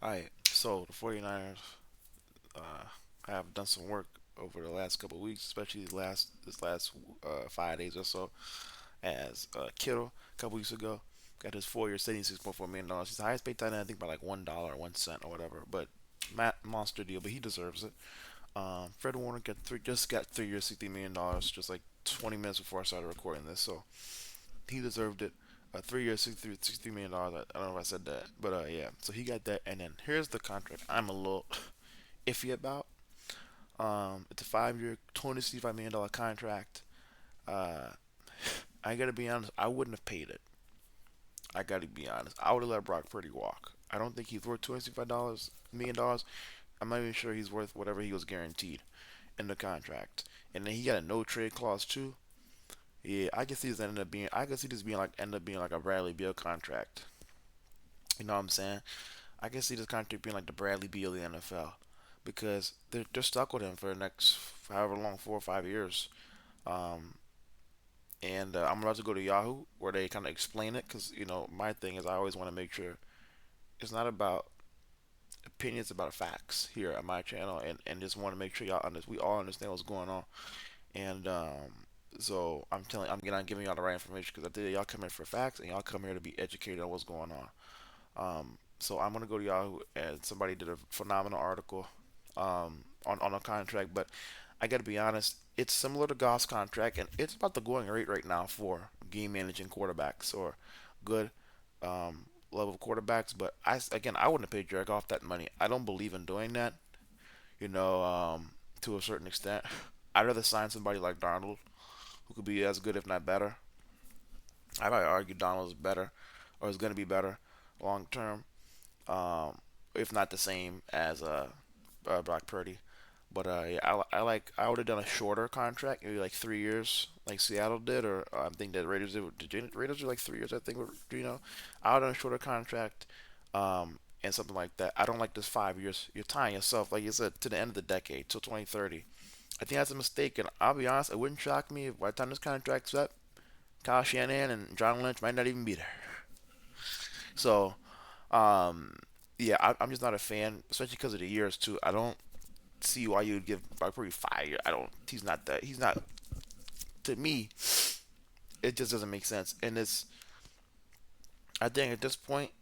Alright, so the 49ers uh, have done some work over the last couple of weeks, especially this last 5 days or so. As Kittle a couple weeks ago got his 4 year $76.4 million. He's the highest paid tight end, I think, by like $1 or 1 cent or whatever. But monster deal, but he deserves it. Fred Warner just got 3 years, $60 million, just like 20 minutes before I started recording this. So he deserved it. 3 years, $60 million. I don't know if I said that, but yeah. So he got that, and then here's the contract. I'm a little iffy about. It's a 5 year, $265 million contract. Uh, I gotta be honest. I wouldn't have paid it. I gotta be honest. I would have let Brock Purdy walk. I don't think he's worth $265 million. I'm not even sure he's worth whatever he was guaranteed in the contract. And then he got a no trade clause too. Yeah, I can see this end up being. I can see this being like end up being like a Bradley Beal contract. You know what I'm saying? I can see this contract being like the Bradley Beal of the NFL because they're stuck with him for the next however long, 4 or 5 years. Um, and I'm about to go to Yahoo where they kind of explain it because my thing is I always want to make sure it's not about opinions, about facts here at my channel, and just want to make sure we all understand what's going on. And so I'm giving y'all the right information because I think y'all come here for facts and y'all come here to be educated on what's going on. So I'm gonna go to Yahoo and somebody did a phenomenal article on a contract, but I got to be honest, it's similar to Goff's contract, and it's about the going rate right now for game managing quarterbacks or good level quarterbacks. But I wouldn't have paid Jared Goff that money. I don't believe in doing that. You know, to a certain extent, I'd rather sign somebody like Darnold, who could be as good if not better. I might argue Donald is better, or is going to be better long term, um, if not the same as Brock Purdy. But yeah, I would have done a shorter contract, maybe like 3 years, like Seattle did, or I think that Raiders did. Did Raiders do like 3 years? I think. I would have done a shorter contract, and something like that. I don't like this 5 years. You're tying yourself, like you said, to the end of the decade, till 2030. I think that's a mistake, and I'll be honest, it wouldn't shock me if by the time this contract's up, Kyle Shanahan and John Lynch might not even be there. So, um, yeah, I'm just not a fan, especially because of the years too. I don't see why you would give Brock Purdy 5 years. I don't. He's not that. He's not. To me, it just doesn't make sense. And it's. I think at this point,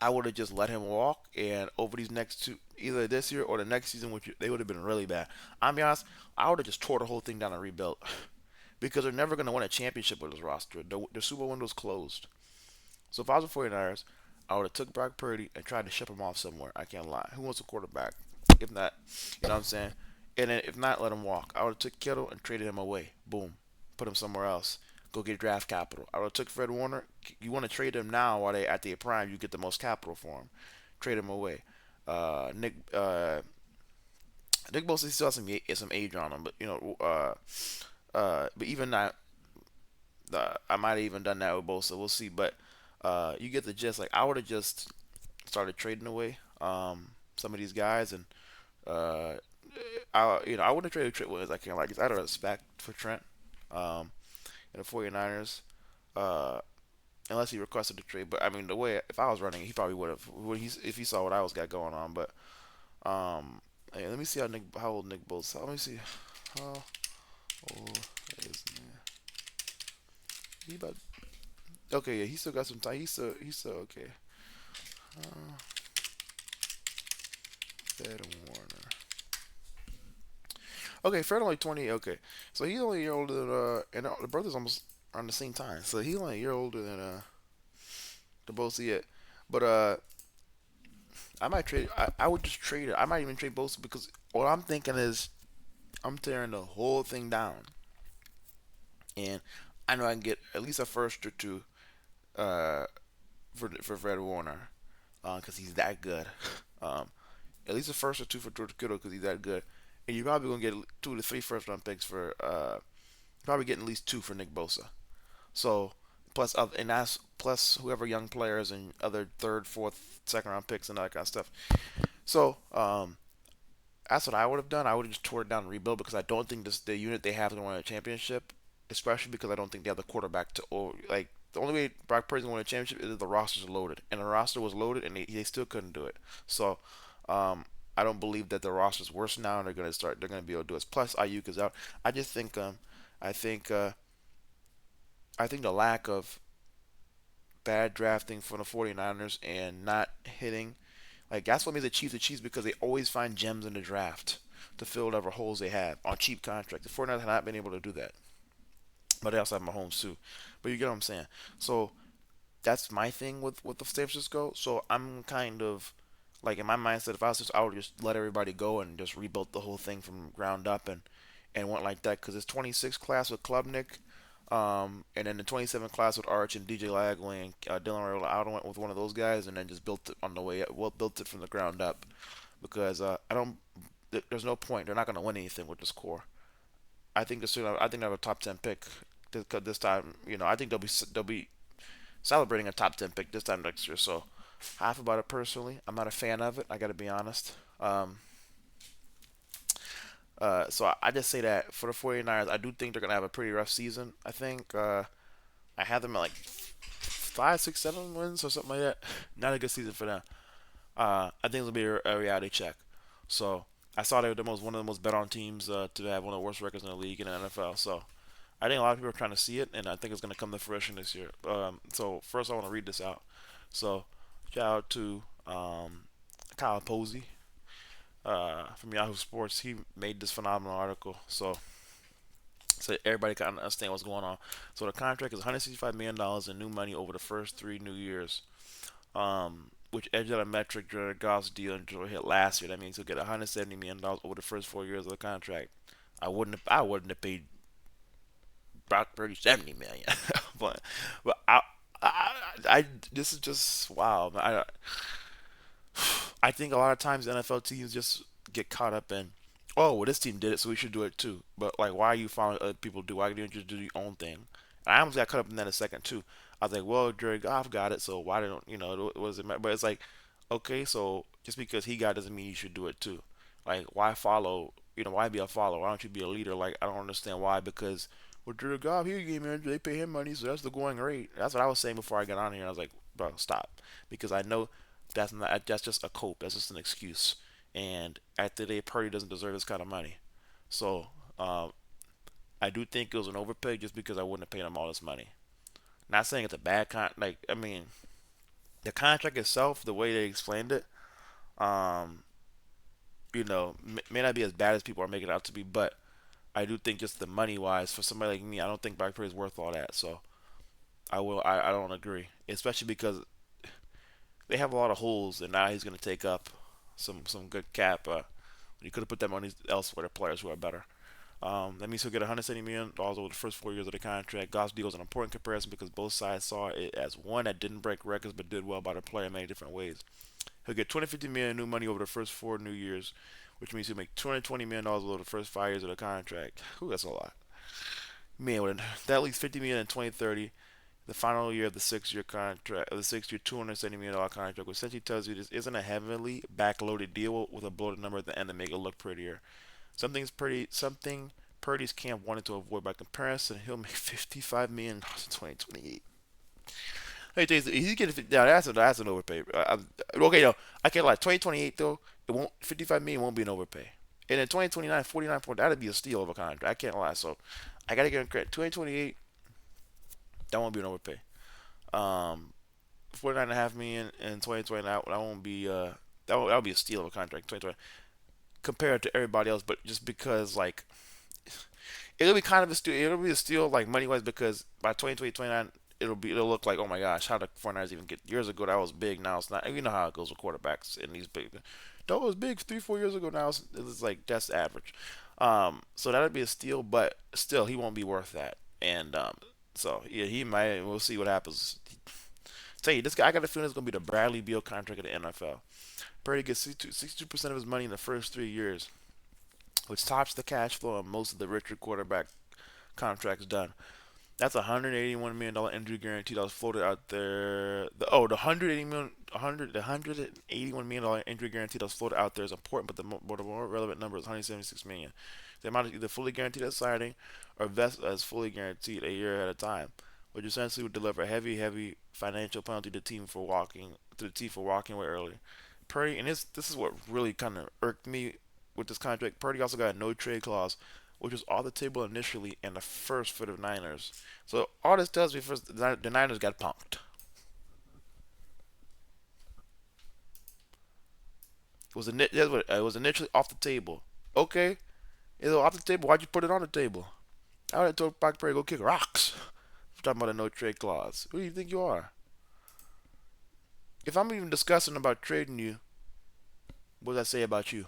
I would have just let him walk, and over these next two, either this year or the next season, which they would have been really bad. I'll be honest. I would have just tore the whole thing down and rebuilt, because they're never going to win a championship with this roster. The Super Bowl window's closed. So if I was the 49ers, I would have took Brock Purdy and tried to ship him off somewhere. I can't lie. Who wants a quarterback? If not, you know what I'm saying? And then if not, let him walk. I would have took Kittle and traded him away. Boom. Put him somewhere else. Go get draft capital. I would have took Fred Warner. You want to trade him now while they at their prime, you get the most capital for him. Trade him away. Nick Bosa still has some age on him, but but even that, I might have even done that with Bosa. We'll see, but you get the gist. Like I would have just started trading away some of these guys, and uh, I wouldn't trade Trent Williams. I can't like. Out of respect for Trent, um, and the 49ers, uh, unless he requested the trade. But I mean, the way if I was running, he probably would have if he saw what I was got going on. But hey, let me see how old Nick Bosa. Let me see how old is he about. Okay, yeah, he still got some time. He's still okay. Uh, Fred Warner. Okay, Fred only 20. Okay, so he's only a year older than and the brothers almost around the same time. So he's only a year older than the Bosa yet. But I might trade. I would just trade it. I might even trade Bosa because what I'm thinking is I'm tearing the whole thing down, and I know I can get at least a first or two uh for Fred Warner because he's that good. Um, at least a first or two for George Kittle because he's that good. And you're probably gonna get 2 to 3 first round picks for probably getting at least two for Nick Bosa. So plus and that's plus whoever young players and other third, fourth, second round picks and all that kind of stuff. So that's what I would have done. I would have just tore it down and rebuild because I don't think the unit they have is going to win a championship, especially because I don't think they have the quarterback to like the only way Brock Purdy's going to win a championship is if the rosters are loaded, and the roster was loaded, and they still couldn't do it. So, um, I don't believe that the roster's worse now, and they're going to start. They're going to be able to do it. Plus, Ayuk is out. I just think, I think, uh, I think the lack of bad drafting from the 49ers and not hitting, like that's what makes the Chiefs because they always find gems in the draft to fill whatever holes they have on cheap contracts. The 49ers have not been able to do that, but they also have Mahomes too. But you get what I'm saying. So that's my thing with the San Francisco. So I'm kind of like in my mindset, if I was just, I would just let everybody go and just rebuild the whole thing from ground up and went like that because it's 26 class with Klubnik, and then the 27 class with Arch and DJ Lagley and Dylan Raiola. I went with one of those guys and then just built it on the way up. Well, built it from the ground up because I don't. There's no point. They're not going to win anything with this core. I think I think they have a top 10 pick this time. I think they'll be celebrating a top 10 pick this time next year. So, half about it personally. I'm not a fan of it. I got to be honest. So I just say that for the 49ers, I do think they're going to have a pretty rough season. I think I have them at like 5, 6, 7 wins or something like that. Not a good season for them. I think it'll be a reality check. So I saw they were one of the most bet on teams to have one of the worst records in the league in the NFL. So I think a lot of people are trying to see it, and I think it's going to come to fruition this year. So first, I want to read this out. So shout out to Kyle Posey from Yahoo Sports. He made this phenomenal article. So everybody can understand what's going on. So the contract is $165 million in new money over the first 3 new years, which edged out a metric during Goff's deal and Joe hit last year. That means he'll get $170 million over the first 4 years of the contract. I wouldn't have paid Brock Purdy 70 million, but I this is just wow. I think a lot of times NFL teams just get caught up in, oh, well, this team did it, so we should do it too. But like, why are you following other people do? Why don't you just do your own thing? And I almost got caught up in that a second too. I was like, well, Jared Goff got it, so why don't what does it matter? But it's like, okay, so just because he got it doesn't mean you should do it too. Like, why follow? Why be a follower? Why don't you be a leader? Like, I don't understand why. Because well, Jared Goff, he game manager, they pay him money, so that's the going rate. That's what I was saying before I got on here. I was like, bro, stop, because I know that's just a cope. That's just an excuse. And at the day, Purdy doesn't deserve this kind of money. So I do think it was an overpay just because I wouldn't have paid him all this money. Not saying it's a bad Like, I mean, the contract itself, the way they explained it, um, may not be as bad as people are making it out to be. But I do think just the money wise, for somebody like me, I don't think Brock Purdy is worth all that. So I don't agree, especially because they have a lot of holes, and now he's going to take up some good cap. You could have put that money elsewhere to players who are better. That means he'll get $170 million over the first 4 years of the contract. Goff's deal is an important comparison because both sides saw it as one that didn't break records but did well by the player in many different ways. He'll get $250 million in new money over the first 4 new years, which means he'll make $220 million over the first 5 years of the contract. Ooh, that's a lot. Man, with that leaves $50 million in 2030, the final year of the 6 year contract, the 6 year $270 million contract, which essentially tells you this isn't a heavily backloaded deal with a bloated number at the end to make it look prettier. Something Purdy's camp wanted to avoid. By comparison, he'll make $55 million in 2028. Hey, he's getting that's an overpay. Okay, no, I can't lie. 2028 though, it won't 55 million won't be an overpay. And in 2029, 49 point that'd be a steal of a contract. I can't lie. So I gotta give him credit. 2028, that won't be an overpay. 49.5 million in 2029, that won't be that'll be a steal of a contract. 2020 compared to everybody else, but just because like it'll be kind of a steal. It'll be a steal like money wise because by 2020 29 it'll look like, oh my gosh, how the 49ers even get years ago that was big, now it's not. You know how it goes with quarterbacks in these big. That was big 3 4 years ago, now it's like that's average. So that'll be a steal, but still he won't be worth that. And so yeah, he might. We'll see what happens. Tell you, this guy, I got a feeling it's gonna be the Bradley Beal contract of the NFL. Purdy gets 62% of his money in the first 3 years, which tops the cash flow on most of the richer quarterback contracts done. That's a $181 million injury guarantee that was floated out there. The 181 million injury guarantee that was floated out there is important, but the more relevant number is 176 million. The amount is either fully guaranteed at signing or vest as fully guaranteed a year at a time. which essentially would deliver a heavy, heavy financial penalty to the team for walking away early. Purdy, and this is what really kind of irked me with this contract. Purdy also got a no trade clause, which was on the table initially and the first for the Niners. So all this tells me first, the Niners got punked. It was initially off the table. Okay, it was off the table. Why'd you put it on the table? I would have told Brock Purdy go kick rocks. I'm talking about a no trade clause. Who do you think you are? If I'm even discussing about trading you, what does that say about you?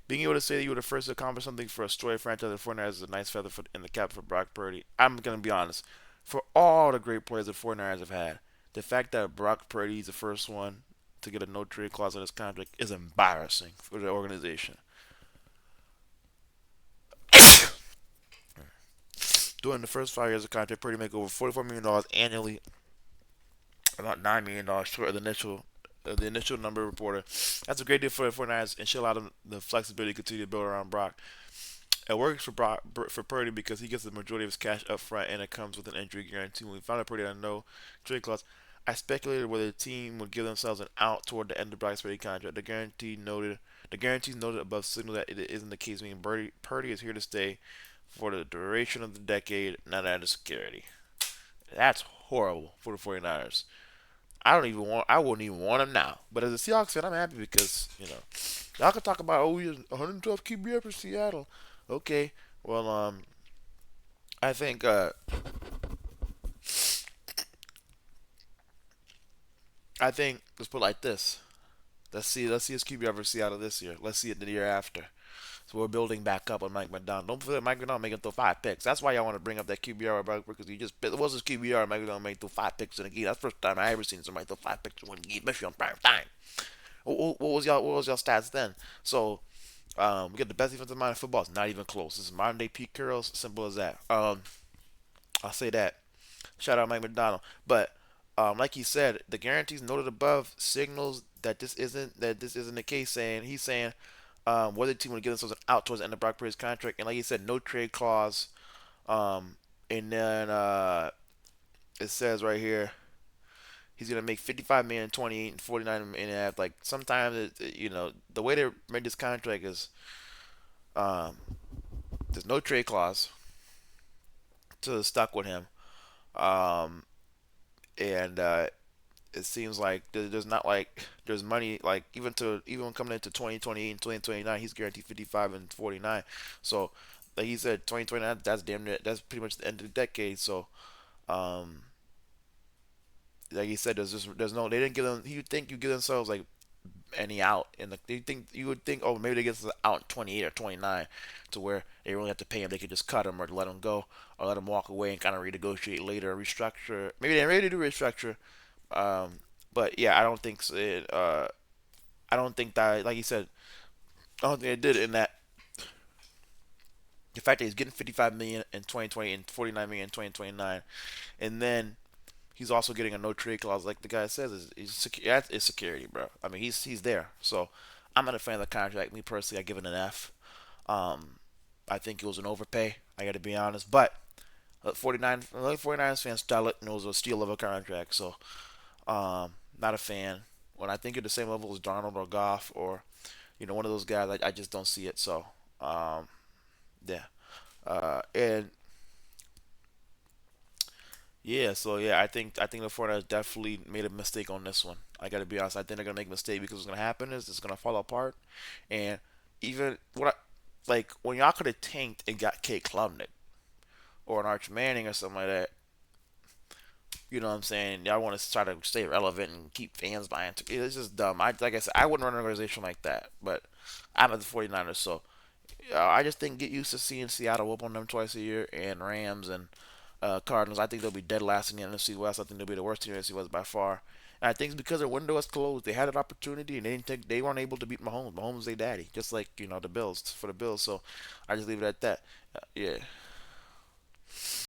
Being able to say that you were the first to accomplish something for a story franchise in 49ers is a nice feather in the cap for Brock Purdy. I'm going to be honest. For all the great players the 49ers have had, the fact that Brock Purdy is the first one to get a no trade clause on his contract is embarrassing for the organization. During the first 5 years of contract, Purdy make over $44 million annually, about $9 million short of the initial number reported. That's a great deal for the 49ers and should allow them the flexibility to continue to build around Brock. It works for Purdy because he gets the majority of his cash up front and it comes with an injury guarantee. When we found out Purdy had no trade clause, I speculated whether the team would give themselves an out toward the end of Brock's Purdy contract. The guarantees noted above signal that it isn't the case, meaning Purdy is here to stay for the duration of the decade, not out of security. That's horrible for the 49ers. I wouldn't even want him now. But as a Seahawks fan, I'm happy because, y'all can talk about, oh, he's 112 QB for Seattle. Okay, well, I think, let's put it like this. Let's see his QB for Seattle this year. Let's see it the year after. So we're building back up on Mike McDonald. Don't forget Mike McDonald making throw 5 picks. That's why y'all want to bring up that QBR because he just it was his QBR. Mike McDonald made throw 5 picks in a game. That's the first time I ever seen somebody throw 5 picks in one game, especially on prime time. What was y'all stats then? So we got the best defensive mind in football. It's not even close. This is modern day Pete Carroll's. Simple as that. I'll say that. Shout out Mike McDonald. But like he said, the guarantees noted above signals that this isn't the case. He's saying whether the team would give themselves an out towards the end of Brock Purdy's contract, and like he said, no trade clause. And then it says right here he's gonna make 55 million, 28, and 49 and a half. Like sometimes the way they made this contract is um, there's no trade clause, so they're stuck with him. Um, and it seems like there's not like there's money like even coming into 2028 and 2029 he's guaranteed 55 and 49. So like he said 2029 that's damn near that's pretty much the end of the decade. So um like he said there's no they didn't give them you think you give themselves like any out and you would think oh maybe they get out in 28 or 29 to where they really have to pay him they could just cut him or let him go or let him walk away and kind of renegotiate later restructure maybe they're ready to do restructure. um, but yeah, I don't think that, like you said, I don't think they did it in that the fact that he's getting 55 million in 2020 and 49 million in 2029, and then he's also getting a no trade clause, like the guy says, that is security, bro. I mean, he's there. So I'm not a fan of the contract. Me personally, I give it an F. Um, I think it was an overpay. I got to be honest, but 49ers fans style it and it was a steal of a contract. So not a fan. When I think you're the same level as Darnold or Goff or one of those guys, I just don't see it. So yeah, and yeah, so yeah, I think the 49ers definitely made a mistake on this one. I got to be honest. I think they're gonna make a mistake because what's gonna happen is it's gonna fall apart, and even like when y'all could have tanked and got Kate Klubnik or an Arch Manning or something like that. You know what I'm saying? Y'all want to try to stay relevant and keep fans buying. It's just dumb. Like I said, I wouldn't run an organization like that. But I'm at the 49ers, so I just think get used to seeing Seattle whoop on them twice a year and Rams and Cardinals. I think they'll be dead last in the NFC West. I think they'll be the worst team in the NFC West by far. And I think it's because their window is closed. They had an opportunity and they weren't able to beat Mahomes. Mahomes is their daddy, just like the Bills for the Bills. So I just leave it at that. Yeah.